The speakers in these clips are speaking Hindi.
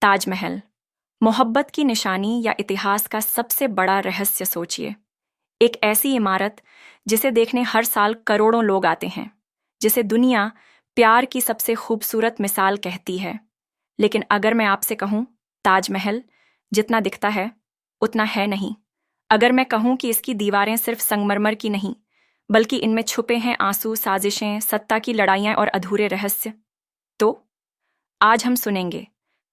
ताजमहल, मोहब्बत की निशानी या इतिहास का सबसे बड़ा रहस्य सोचिए। एक ऐसी इमारत जिसे देखने हर साल करोड़ों लोग आते हैं, जिसे दुनिया प्यार की सबसे खूबसूरत मिसाल कहती है। लेकिन अगर मैं आपसे कहूं, ताजमहल जितना दिखता है उतना है नहीं। अगर मैं कहूं कि इसकी दीवारें सिर्फ संगमरमर की नहीं, बल्कि इनमें छुपे हैं आंसू, साजिशें, सत्ता की लड़ाइयां और अधूरे रहस्य, तो आज हम सुनेंगे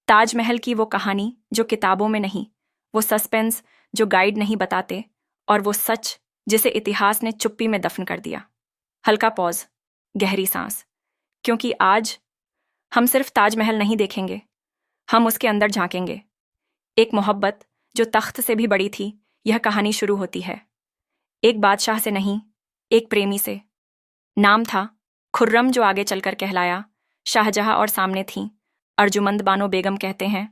ताजमहल की वो कहानी जो किताबों में नहीं, वो सस्पेंस जो गाइड नहीं बताते, और वो सच जिसे इतिहास ने चुप्पी में दफन कर दिया। हल्का पॉज, गहरी सांस, क्योंकि आज हम सिर्फ ताजमहल नहीं देखेंगे, हम उसके अंदर झांकेंगे। एक मोहब्बत जो तख्त से भी बड़ी थी। यह कहानी शुरू होती है एक बादशाह से नहीं, एक प्रेमी से। नाम था खुर्रम, जो आगे चलकर कहलाया शाहजहां, और सामने थी अर्जुमंद बानो बेगम। कहते हैं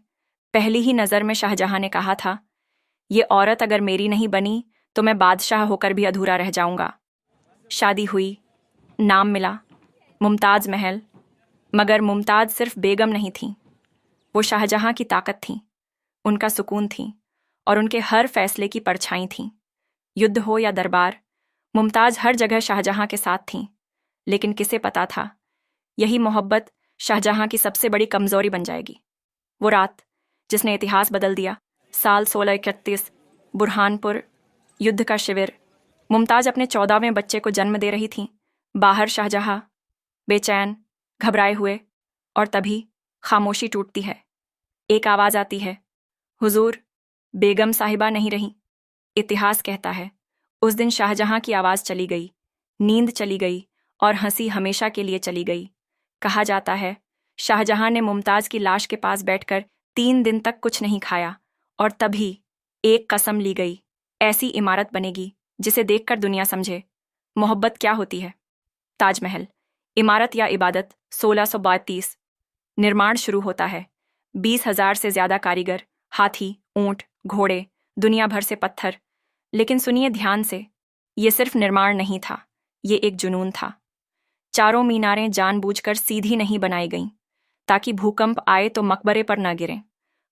पहली ही नज़र में शाहजहां ने कहा था, ये औरत अगर मेरी नहीं बनी तो मैं बादशाह होकर भी अधूरा रह जाऊंगा। शादी हुई, नाम मिला मुमताज़ महल। मगर मुमताज़ सिर्फ बेगम नहीं थी, वो शाहजहां की ताकत थी, उनका सुकून थी, और उनके हर फैसले की परछाई थी। युद्ध हो या दरबार, मुमताज़ हर जगह शाहजहां के साथ थीं। लेकिन किसे पता था, यही मोहब्बत शाहजहां की सबसे बड़ी कमजोरी बन जाएगी। वो रात जिसने इतिहास बदल दिया। साल 1631, बुरहानपुर, युद्ध का शिविर। मुमताज़ अपने 14वें बच्चे को जन्म दे रही थी। बाहर शाहजहां बेचैन, घबराए हुए, और तभी खामोशी टूटती है। एक आवाज़ आती है, हुजूर, बेगम साहिबा नहीं रही। इतिहास कहता है उस दिन शाहजहां की आवाज़ चली गई, नींद चली गई, और हंसी हमेशा के लिए चली गई। कहा जाता है शाहजहां ने मुमताज़ की लाश के पास बैठकर 3 दिन तक कुछ नहीं खाया, और तभी एक कसम ली गई, ऐसी इमारत बनेगी जिसे देखकर दुनिया समझे मोहब्बत क्या होती है। ताजमहल, इमारत या इबादत। 1632 निर्माण शुरू होता है। 20,000 से ज्यादा कारीगर, हाथी, ऊंट, घोड़े, दुनिया भर से पत्थर। लेकिन सुनिए ध्यान से, ये सिर्फ निर्माण नहीं था, ये एक जुनून था। चारों मीनारें जानबूझकर सीधी नहीं बनाई गईं, ताकि भूकंप आए तो मकबरे पर न गिरें।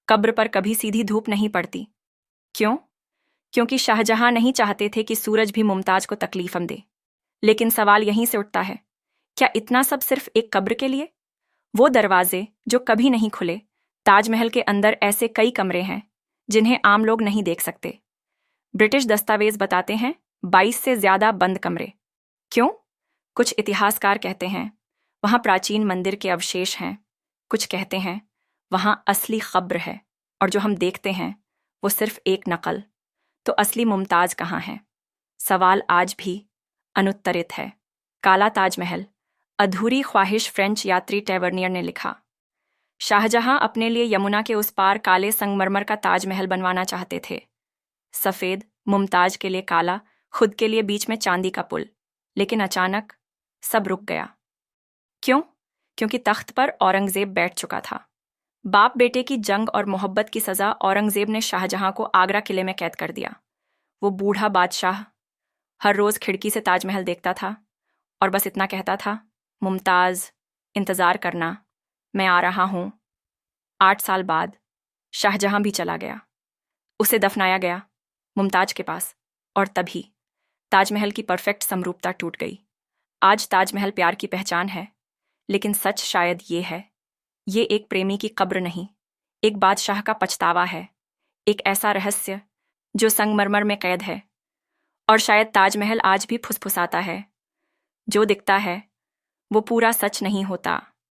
कब्र पर कभी सीधी धूप नहीं पड़ती। क्यों? क्योंकि शाहजहां नहीं चाहते थे कि सूरज भी मुमताज को तकलीफ दे। लेकिन सवाल यहीं से उठता है, क्या इतना सब सिर्फ एक कब्र के लिए? वो दरवाजे जो कभी नहीं खुले। ताजमहल के अंदर ऐसे कई कमरे हैं जिन्हें आम लोग नहीं देख सकते। ब्रिटिश दस्तावेज बताते हैं 22 से ज्यादा बंद कमरे। क्यों? कुछ इतिहासकार कहते हैं वहां प्राचीन मंदिर के अवशेष हैं, कुछ कहते हैं वहां असली कब्र है, और जो हम देखते हैं वो सिर्फ एक नकल। तो असली मुमताज कहाँ है? सवाल आज भी अनुत्तरित है। काला ताजमहल, अधूरी ख्वाहिश। फ्रेंच यात्री टेवर्नियर ने लिखा, शाहजहां अपने लिए यमुना के उस पार काले संगमरमर का ताजमहल बनवाना चाहते थे। सफेद मुमताज के लिए काला, खुद के लिए बीच में चांदी का पुल। लेकिन अचानक सब रुक गया। क्यों? क्योंकि तख्त पर औरंगजेब बैठ चुका था। बाप बेटे की जंग और मोहब्बत की सजा औरंगजेब ने शाहजहां को आगरा किले में कैद कर दिया। वो बूढ़ा बादशाह हर रोज खिड़की से ताजमहल देखता था और बस इतना कहता था, मुमताज, इंतजार करना, मैं आ रहा हूं। 8 साल बाद शाहजहां भी चला गया। उसे दफनाया गया मुमताज के पास, और तभी ताजमहल की परफेक्ट समरूपता टूट गई। आज ताजमहल प्यार की पहचान है, लेकिन सच शायद ये है, ये एक प्रेमी की कब्र नहीं, एक बादशाह का पछतावा है, एक ऐसा रहस्य जो संगमरमर में कैद है। और शायद ताजमहल आज भी फुसफुसाता है, जो दिखता है वो पूरा सच नहीं होता।